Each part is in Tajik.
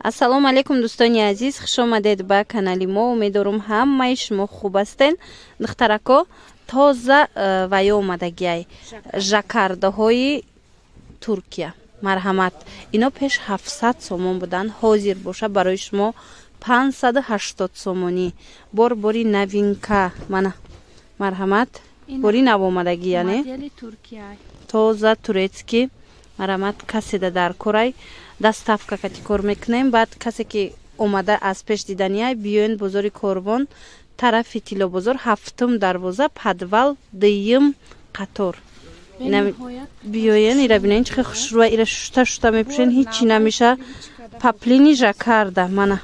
ассалому алейкум дӯстони азиз, хушомадед ба канали мо. Умедворам ҳамаи шумо хуб ҳастен. духтарако тоза ваё омадагиай жакардаҳои Туркия. Марҳамат, ино пеш 700 сомон будан, ҳозир боша барои шумо 580 сомонӣ. Бори новинка. Мана марҳамат, бори навомадаги, яъне тоза турецки. Марҳамат, каседа дар корай доставка кати кор мекунем. Баъд касе ки омада аз пеш диданияй биёен бозори Корвон, тарафи Тило бозор, 7-ум дарвоза, подвал 2-ум қатор. биёен, ира бинен чӣ хушрӯа, ира шута мепӯшен, ҳичи намеша. Паплини жакарда. Мана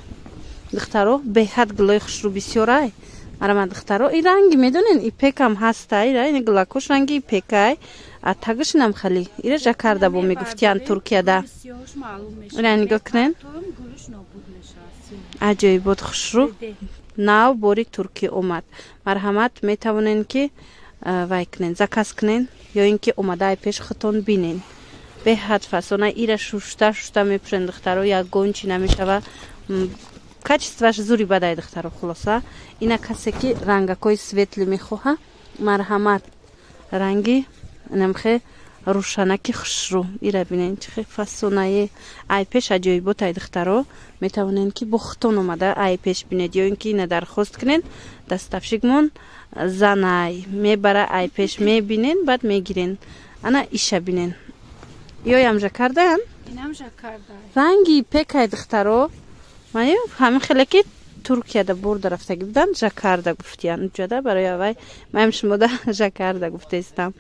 духтаро беҳад гулои хушрӯ бисёрай. Марҳамат духтаро, и ранги медонен ипекам ҳастай, ин гулакош ранги ипекай. А тагишинам хали ира жакарда бо мегуфтиян Туркияда. Ира нигоҳ кунен. Аҷоибот хушрӯ. Нав бори Туркия омад. Марҳамат, метавонен ки вай кунен, заказ кунен ё ин ки омадаи пеш хутон бинен. Беҳад фасона ира шушта мепӯшен духтаро, ягон чи намешава. Качестваш зури бадай духтаро. Хулоса ина касе ки рангакои светли мехоҳа, марҳамат, ранги намхе рӯшанаки хушрӯ. ира бинен чӣ фасонае. ай пеш аҷоиботай духтаро. Метавонен ки бо хутон омада ай пеш бинед ё ин ки ина дархост кунен, дастафшигмон занай мебара ай пеш мебинен, баъд мегирен. Ана иша бинен. ёям жакардаан? Инам жакарда. Ранги пекай духтаро. Мани ҳамин хеле ки Туркияда бурда рафтаги будан жакарда гуфтиян. Уҷада барои авай маем шумода жакарда гуфтаистам.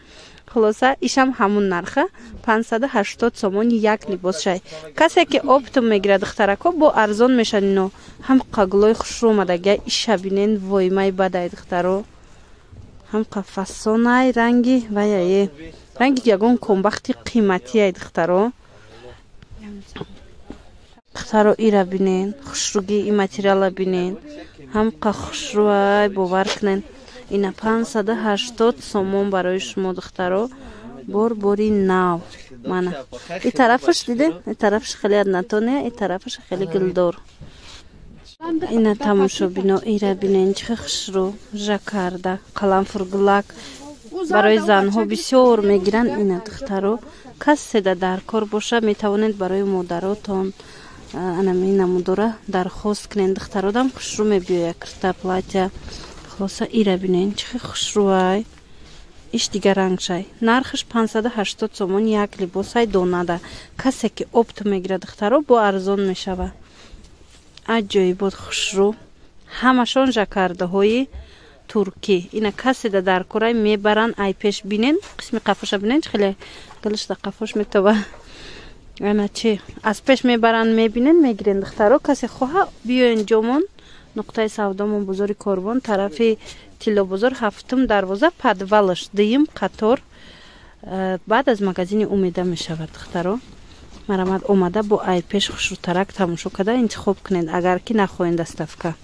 Хулоса ишам ҳамун нарха 580 сомон як либос шай. Касе ки оптум мегира духтарако бо арзон мешан. ино ҳамқа гулои хушрӯ омадагия иша бинен. воймай бадай духтаро. ҳамқа фасонай ранги ваяе. Ранги ягон комбахти қиматияй духтаро. духтаро ира бинен, хушрӯги и материала бинен. ҳамқа хушрӯай бовар кунен. ина 580 сомон барои шумо духтаро. бори нав. Мана и тарафаш диден? И тарафаш хеле однотонная, и тарафаш хеле гулдор. ина тамошо бино, ира бинен чӣ хушрӯ. жакарда, қаламфургулак барои занҳо бисёр мегиранд. ина духтаро каседа дар кор боша, метавонед барои модаротон анами намудора дархост кунен. духтародам хушрӯ мебиёя кирта платья. хулоса ира бинен чӣ хушрӯай. иш дигар рангшай. нархаш 580 сомон як либосай донада. касе ки опт мегира духтаро бо арзон мешава. аҷоибот хушрӯ. ҳамашон жакардаҳои туркӣ. ина каседа дар корай мебаран ай пеш бинен. қисми қафоша бинен чӣ хеле галишта қафош метова. ана чи аз пеш мебаран мебинен, мегирен духтаро. касе хоҳа биёен ҷомон нуқтаи савдомон бозори Корвон, тарафи Тило бозор, 7-ум дарвоза, подвалаш 2-ум қатор. баъд аз магазини Умеда мешавад духтаро. марҳамат, омада бо ай пеш хушрӯтарак тамошо када интихоб кунед, агар ки нахоҳен доставка.